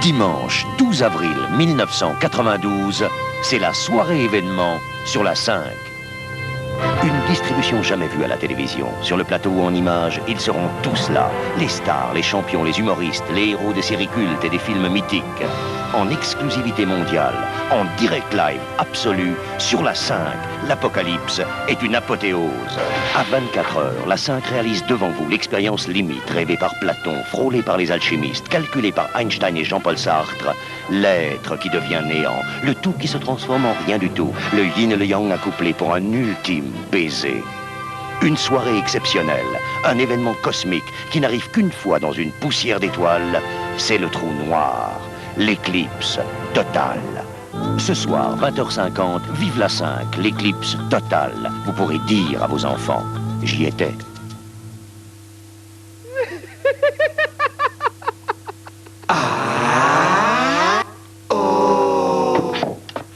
Dimanche 12 avril 1992, c'est la soirée événement sur la 5. Une distribution jamais vue à la télévision. Sur le plateau ou en images, ils seront tous là. Les stars, les champions, les humoristes, les héros des séries cultes et des films mythiques. En exclusivité mondiale, en direct live absolu, sur la 5, l'apocalypse est une apothéose. À 24 heures, la 5 réalise devant vous l'expérience limite rêvée par Platon, frôlée par les alchimistes, calculée par Einstein et Jean-Paul Sartre. L'être qui devient néant, le tout qui se transforme en rien du tout, le yin et le yang accouplés pour un ultime baiser. Une soirée exceptionnelle, un événement cosmique qui n'arrive qu'une fois dans une poussière d'étoiles, c'est le trou noir, l'éclipse totale. Ce soir, 20h50, vive la 5, l'éclipse totale. Vous pourrez dire à vos enfants, j'y étais.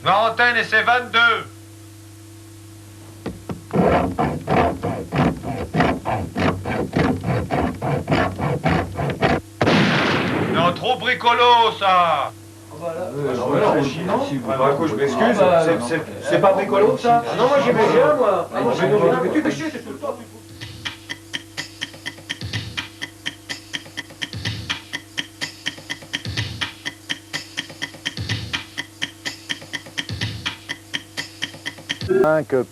Antenne et c'est 22. Non, trop bricolo, ça. Voilà. Je m'excuse, c'est pas bricolo, ça. Non, moi j'aimais bien, moi. Mais tu fais chier, c'est tout le temps.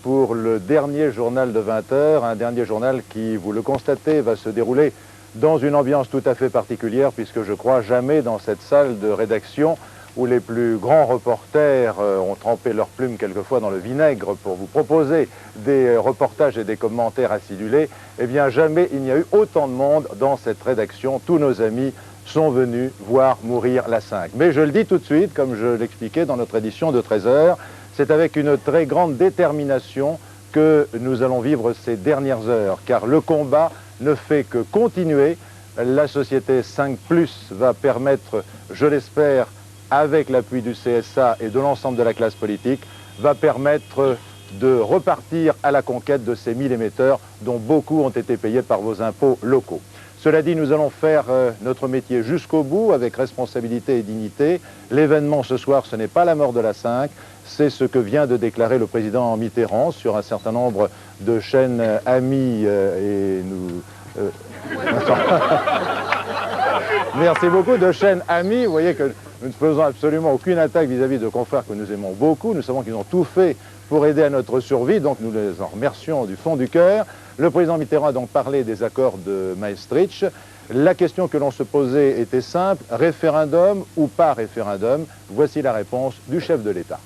Pour le dernier journal de 20h, un dernier journal qui, vous le constatez, va se dérouler dans une ambiance tout à fait particulière, puisque je crois jamais dans cette salle de rédaction où les plus grands reporters ont trempé leurs plumes quelquefois dans le vinaigre pour vous proposer des reportages et des commentaires acidulés, eh bien jamais il n'y a eu autant de monde dans cette rédaction. Tous nos amis sont venus voir mourir la 5. Mais je le dis tout de suite, comme je l'expliquais dans notre édition de 13h, c'est avec une très grande détermination que nous allons vivre ces dernières heures, car le combat ne fait que continuer. La société 5 Plus va permettre, je l'espère, avec l'appui du CSA et de l'ensemble de la classe politique, va permettre de repartir à la conquête de ces 1000 émetteurs dont beaucoup ont été payés par vos impôts locaux. Cela dit, nous allons faire notre métier jusqu'au bout avec responsabilité et dignité. L'événement ce soir, ce n'est pas la mort de la 5, c'est ce que vient de déclarer le président Mitterrand sur un certain nombre de chaînes amies et nous... Merci beaucoup, de chaînes amies. Vous voyez que nous ne faisons absolument aucune attaque vis-à-vis de confrères que nous aimons beaucoup. Nous savons qu'ils ont tout fait pour aider à notre survie, donc nous les en remercions du fond du cœur. Le président Mitterrand a donc parlé des accords de Maastricht. La question que l'on se posait était simple, référendum ou pas référendum? Voici la réponse du chef de l'État.